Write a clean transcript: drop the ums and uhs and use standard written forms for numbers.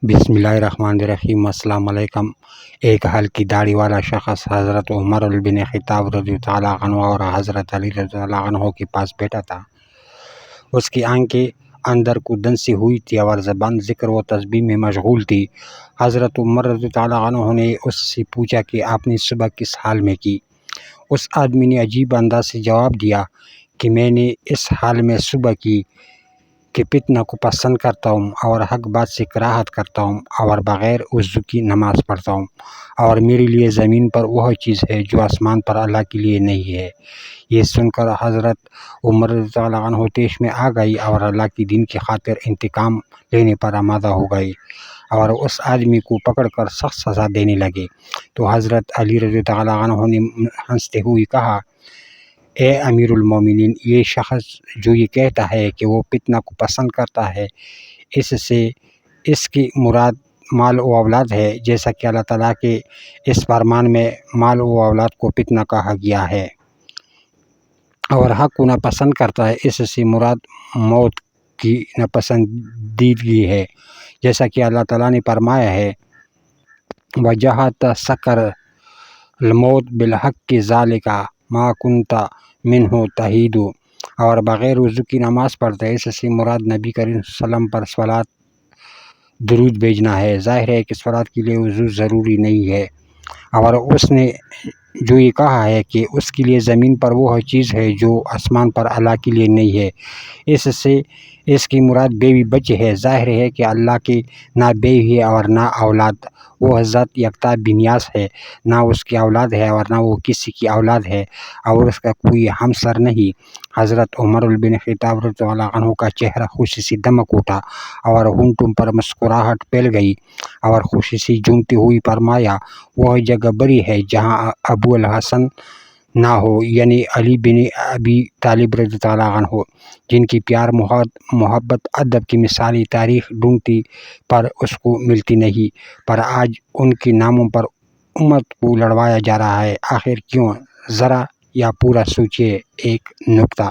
بسم اللہ الرحمن الرحیم۔ السلام علیکم۔ ایک ہلکی داڑھی والا شخص حضرت عمر بن خطاب رضی اللہ عنہ اور حضرت علی رضی اللہ عنہ کے پاس بیٹھا تھا۔ اس کی آنکھیں اندر کو دنسی ہوئی تھی اور زبان ذکر و تسبیح میں مشغول تھی۔ حضرت عمر رضی اللہ عنہ نے اس سے پوچھا کہ آپ نے صبح کس حال میں کی؟ اس آدمی نے عجیب انداز سے جواب دیا کہ میں نے اس حال میں صبح کی کہ فتنہ کو پسند کرتا ہوں اور حق بات سے کراہت کرتا ہوں اور بغیر وضو کی نماز پڑھتا ہوں، اور میرے لیے زمین پر وہ چیز ہے جو آسمان پر اللہ کے لیے نہیں ہے۔ یہ سن کر حضرت عمر رضی اللہ عنہ ہوش میں آ گئی اور اللہ کے دین کی خاطر انتقام لینے پر آمادہ ہو گئی اور اس آدمی کو پکڑ کر سخت سزا دینے لگے۔ تو حضرت علی رضی اللہ عنہ نے ہنستے ہوئے کہا، اے امیر المومنین، یہ شخص جو یہ کہتا ہے کہ وہ فتنہ کو پسند کرتا ہے، اس سے اس کی مراد مال و اولاد ہے، جیسا کہ اللہ تعالیٰ کے اس فرمان میں مال و اولاد کو فتنہ کہا گیا ہے، اور حق کو ناپسند کرتا ہے، اس سے مراد موت کی ناپسندیدگی ہے، جیسا کہ اللہ تعالیٰ نے فرمایا ہے، وَجَاءَتْ سَكْرَةُ الْمَوْتِ بِالْحَقِّ ذَلِكَ مَا كُنْتَ مِنْهُ تَحِيدُ، اور بغیر وضو کی نماز پڑھتا ہے، اس سے مراد نبی کریم صلی اللہ علیہ وسلم پر صلوات درود بھیجنا ہے۔ ظاہر ہے کہ صلوات کے لیے وضو ضروری نہیں ہے، اور اس نے جو یہ کہا ہے کہ اس کے لیے زمین پر وہ چیز ہے جو آسمان پر اللہ کے لیے نہیں ہے، اس سے اس کی مراد بیوی بچے ہے۔ ظاہر ہے کہ اللہ کی نہ بیوی ہے اور نہ اولاد، وہ ذات یکتا بنیاز ہے، نہ اس کی اولاد ہے اور نہ وہ کسی کی اولاد ہے، اور اس کا کوئی ہمسر نہیں۔ حضرت عمر بن خطاب رضی اللہ عنہ کا چہرہ خوشی سے دمک اٹھا اور ہونٹوں پر مسکراہٹ پھیل گئی، اور خوشی سے جھومتے ہوئی فرمایا، وہ جگہ بری ہے جہاں ابو الحسن نہ ہو، یعنی علی بن ابی طالب رضی اللہ عنہ، جن کی پیار محبت ادب کی مثالی تاریخ ڈھونڈتی پر اس کو ملتی نہیں، پر آج ان کے ناموں پر امت کو لڑوایا جا رہا ہے۔ آخر کیوں؟ ذرا یا پورا سوچئے۔ ایک نکتہ